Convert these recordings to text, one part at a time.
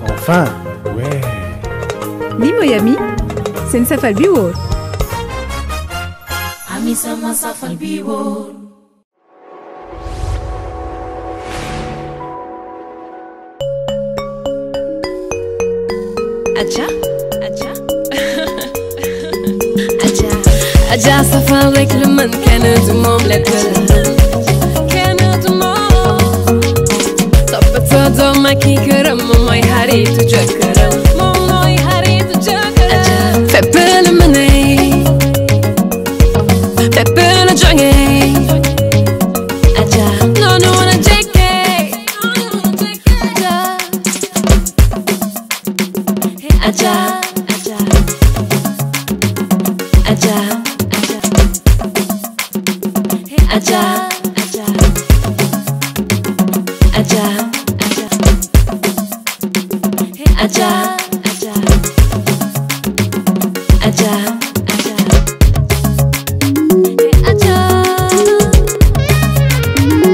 Enfin, ouais. Ni Miami, c'est une safal biwo. Ami sama safal biwo. Aja, aja, aja, aja safal rek lu mën kenn du moom lekk kenn du moom toppatoo doom ak i këram moom mooy xaritu jëkkëram moom mooy xaritu jëkkëram fépp la mënee fépp la jógee aja noonu la jekkee aja aja aja aja aja aja aja aja aja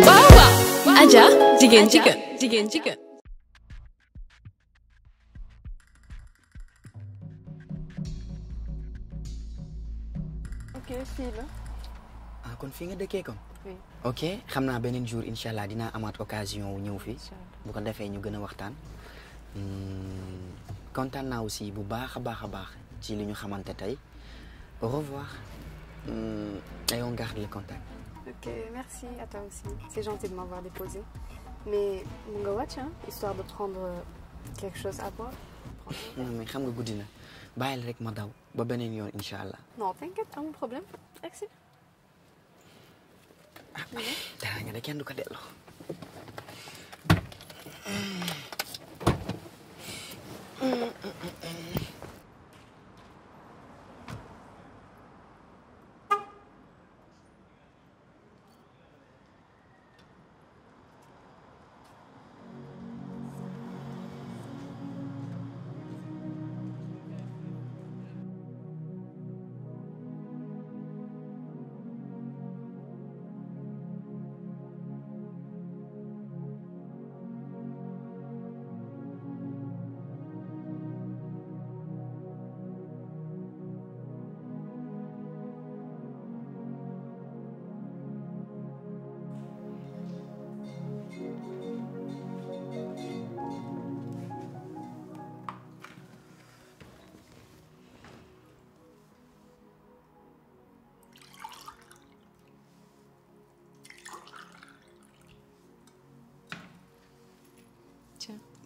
waaw waaw aja jigéen jigéen jigéen jigéen ok fii la. ah kon fii nga dëkkee kon. oui ok xam naa beneen jour incha allah dinaa amaat occasion wu ñëw fi bu ko defee ñu gën a waxtaan. kontaan naa aussi bu baax a baax ci li ñu xamante tey au revoir et on garde le contact. ok merci à toi aussi c'est gentil de m'avoir déposé mais mun nga wàcc histoire de prendre quelque chose à boire. non mais xam nga guddi na bàyyil rek ma daw ba beneen yoon incha allah. non t'inquiète amul problème merci. dara nga de kenn du ko delloo.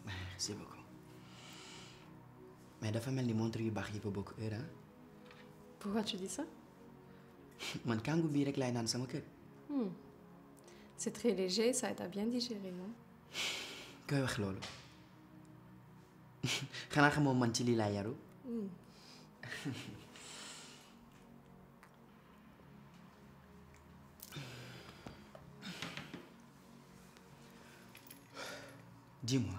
merci beaucoup mais dafa mel ni montre yu baax yi fa bokk heure ah. pourquoi tu dis ça. man kàngu bii rek laay naan sama kër. c'est très léger ça aide à bien digérer non. koy wax loolu xanaa xamoo man ci lii laa yaru. Dis-moi,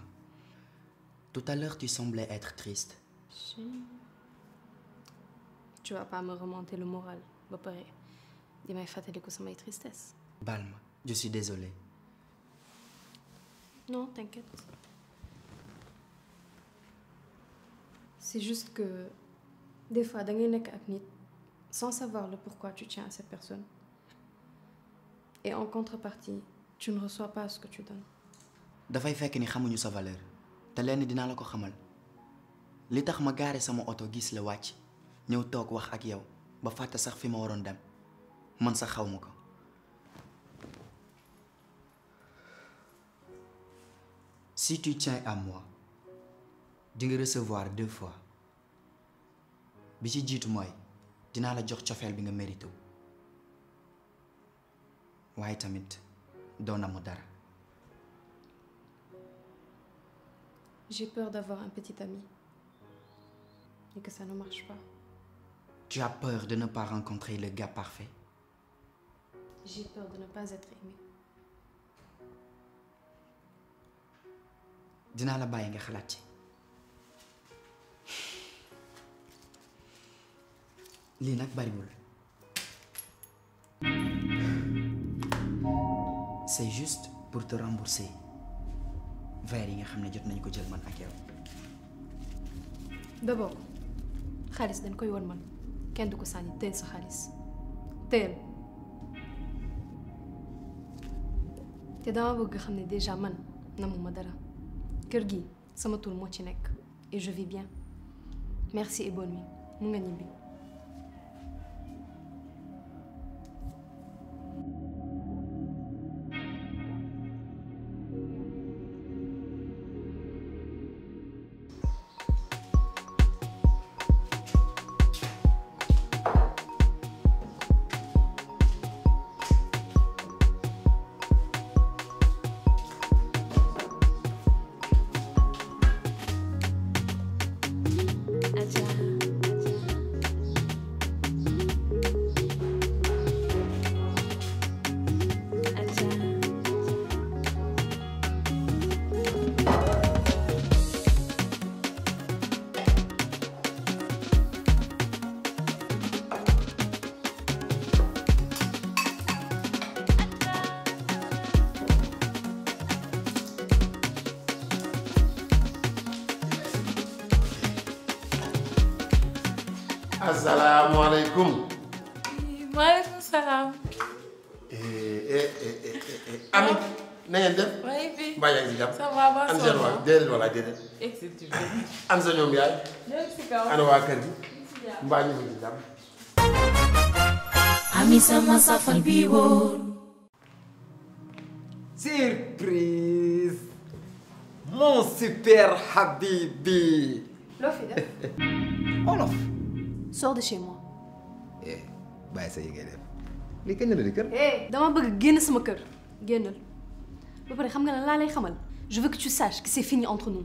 tout à l'heure tu semblais être triste. Si. Tu vas pas me remonter le moral ba pare di may fàttaliku samay tristesse. Baal ma, je suis désolé. Non, t'inquiète. C'est juste que des fois da ngay nekk ak nit sans savoir le pourquoi tu tiens à cette personne. Et en contrepartie, tu ne reçois pas ce que tu donnes. dafay fekk ni xamuñu sa valeur te lenn dinaa la ko xamal li tax ma gaare sama oto gis la wàcc ñëw toog wax ak yow ba fàtte sax fi ma waroon dem man sax xaw ma ko. Si tu tiens à moi di nga recevoir 2 fois bi ci jiitu mooy dinaa la jox cofeel bi nga mérité waaye tamit doo namm dara. J'ai peur d'avoir un petit ami et que ça ne marche pas. Tu as peur de ne pas rencontrer le gars parfait. J'ai peur de ne pas être aimée. dinaa la bàyyi nga xalaat ci. lii nag bariwul. c'est juste pour te rembourser verre yi nga xam ne jot nañu ko jël man ak yow. D'abord xaalis dañ koy won man kenn du ko sànni teel sa xaalis teel te dama bëgg xam ne déjà man namuma dara kër gi sama tur moo ci nekk et je vis bien merci et bonne nuit mu nga ñibbi. asalaamaaleykum. maaleykum salaam. Ami na ngeen def. waaye bi mbaa yaa ngi si jàmm. ça va ba an seen waa déedéet wala déedéet. an sa ñoom yaay. si kaw. ana waa kër gi. mbaa ñu ngi si jàmm. Ami sama safal bi wóor. Surprise! Mon super habibi! loo fi def. Olof. Sors de chez moi. bàyyi sa yi ngay def lii kañ la di kër. dama bëgg génn sama kër génnal ba pare xam nga lan laa lay xamal je veux que tu saches que c'est fini entre nous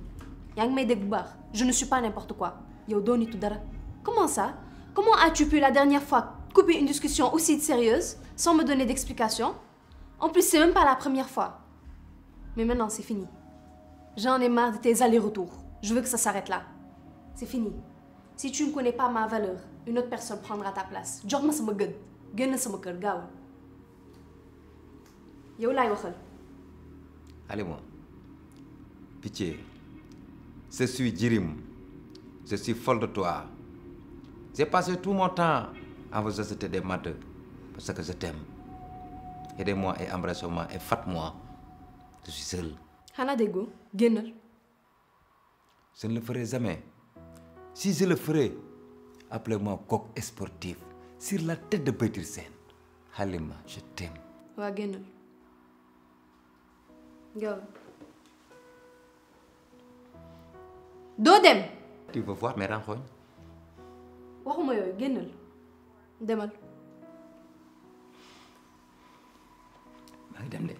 yaa ngi may dégg bu baax je ne suis pas n'importe quoi yow doo nitu dara. comment ça comment as-tu pu la dernière fois couper une discussion aussi sérieuse sans me donner d'explication en plus c'est même pas la première fois mais maintenant c'est fini j'en ai marre de tes allers-retours je veux que ça s'arrête là c'est fini si tu ne connais pas ma valeur une autre personne prendra ta place jox ma sama gëdd génn sama kër gaawal yow laay waxal. Allez-moi. Pitié. Je suis Djirim. Je suis folle de toi. J'ai passé tout mon temps à vous acheter des maths parce que je t'aime. Aidez-moi et embrassez-moi et faites-moi. Je suis seul. xanaa déggoo génnal. Je ne le ferai jamais. Si je le ferai, appelez-moi coq sportif sur la tête de Petir Sène. Halima, je t'aime. waa génnal gaawal doo dem. Tu veux voir mes rencontres? waxuma yooyu génnal demal. maa ngi dem de.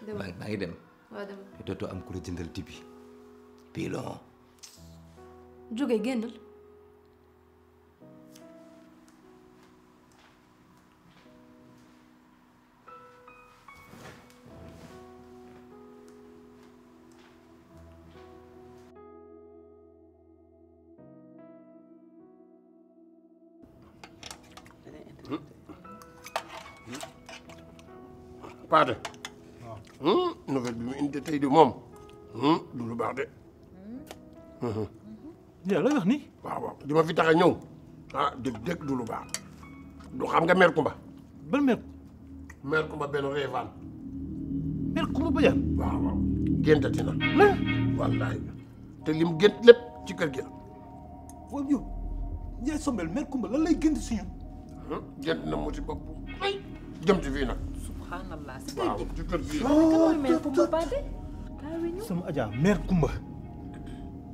demal maa ngi dem. waa demal. te dootoo am ku la jëndal tibi. pilon. jóge génnal. Paate. nouvelle bi mu indi tey de moom. du lu baax de. yaa lay wax ni. waaw waaw di ma fi tax a ñëw dëgg du lu baax du xam nga mère Kumba. ban mère. mère Kumba benn reefaan. mère Kumba Badiane. waaw waaw géntati na. lan. wallaay te lim gént lépp ci kër gi la. waaw yow Ndiaye Sombel mère Kumba lan lay gént si ñun. gént na mu ci bopp ay jëm ci fii nag. subhanallah. waaw ci kër gi la. sama Adja mère Kumba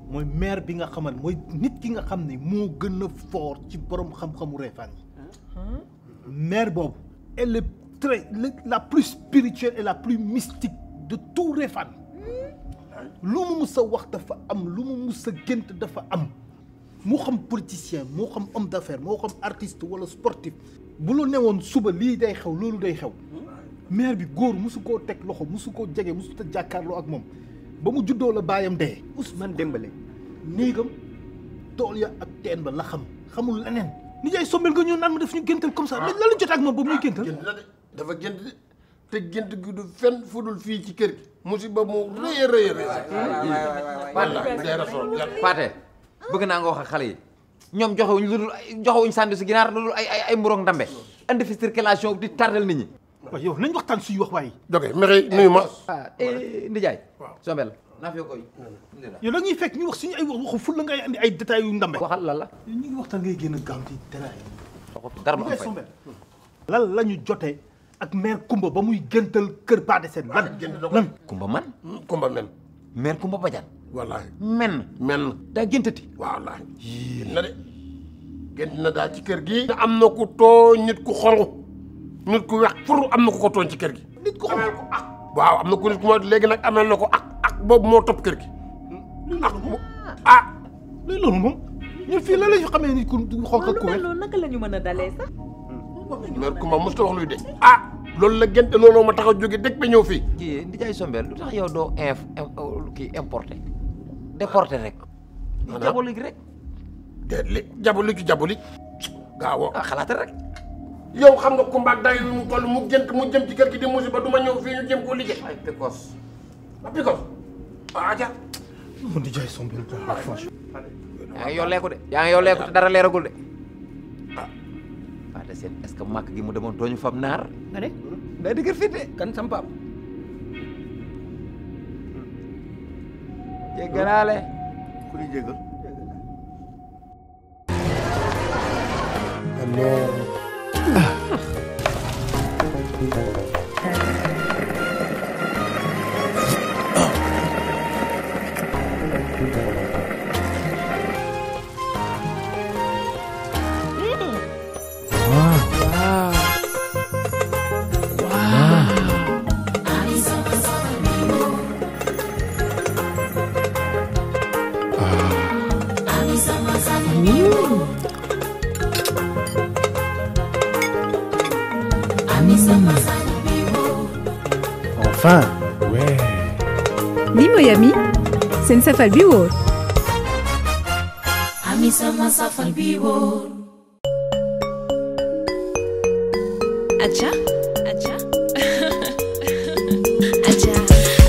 mooy mère bi nga xamal mooy nit ki nga xam ne moo gën a fort ci borom xam-xamu reefaan yi. mère boobu elle est la plus spirituelle et la plus mystique de tout Réfane lu mu mus a wax dafa am lu mu mus a gént dafa am moo xam politicien moo xam homme d'affaires moo xam artiste wala sportif bu la newoon suba lii day xew loolu day xew maire bi góor musu koo teg loxo musu koo jege musu ta jàkkaarloo ak moom ba mu juddoo la baayam dee Ousmane Dembélé néegam tool ya ak teen ba la xamul leneen ni jaay sommel nga ñëw naan ma def ñu géntal comme ça lan la jot ak moom ba muy géntal dafa gént de te gént gi du fenn fudul fii ci kër gi musiba mu rëy Pathé bëgg naa nga wax ak xale yi ñoom joxewuñ sànni si ginaar lu dul ay mburoog ndambe andi fi circulation di tardel nit ñi waaw yow nañ waxtaan suy wax waaye jóge Mekhe nuyu ma Ndiaye Sombel naa fi koy yow da ñuy fekk ñu wax suñu ay waxu ful la ngay andi ay détails yu ndambe waxal lan la ñu ngi waxtaan ngay génn gaaw ci détail dara du am fay lan la ñu jotee ak maire Kumba ba muy gëntal kër Pathé Sène lan Kumba man Kumba men maire Kumba Badiane wallaahi men daa géntati wallaahi gént na de gént na daal ci kër gi am na ku tooñ nit ku xonq nit ku wex pour am na ku ko tooñ ci kër gi nit ku xamee ko ak waaw am na ku nit ku ma léegi nag amel na ko ak boobu moo topp kër gi luy loolu moom ñun fii la la ñu xamee nit ku xonq ak ku wex loolu naka la ñu mën a dalee sax mère Kumba mosut a wax luy de loolu la génte looloo ma tax a jóge dëkk ba ñëw fii kii Ndiaye Sombel lu tax yow doo kii importé déporté rek jabolique rek jabolique gaaw xalaata rek yow xam nga Kumba ak day mu toll mu gént mu jëm ci kër gi di musiba du ma ñëw fii ñu jëm koo liggéey ay Picos aja mon Ndiaye Sombel yaa ngi yolleeku de te dara leeragul de Pathé Sène est-ce que màkk gi mu demoon tooñu fam naar nga ne daa dëgër fit de kan sam pap jéggalaale ku li jéggal Enfin, ouais. Ni Miami, Sen Safal bi wóor. Ami sama safal bi wóor.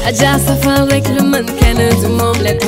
Adja safal rek lu mën kenn du moom lekk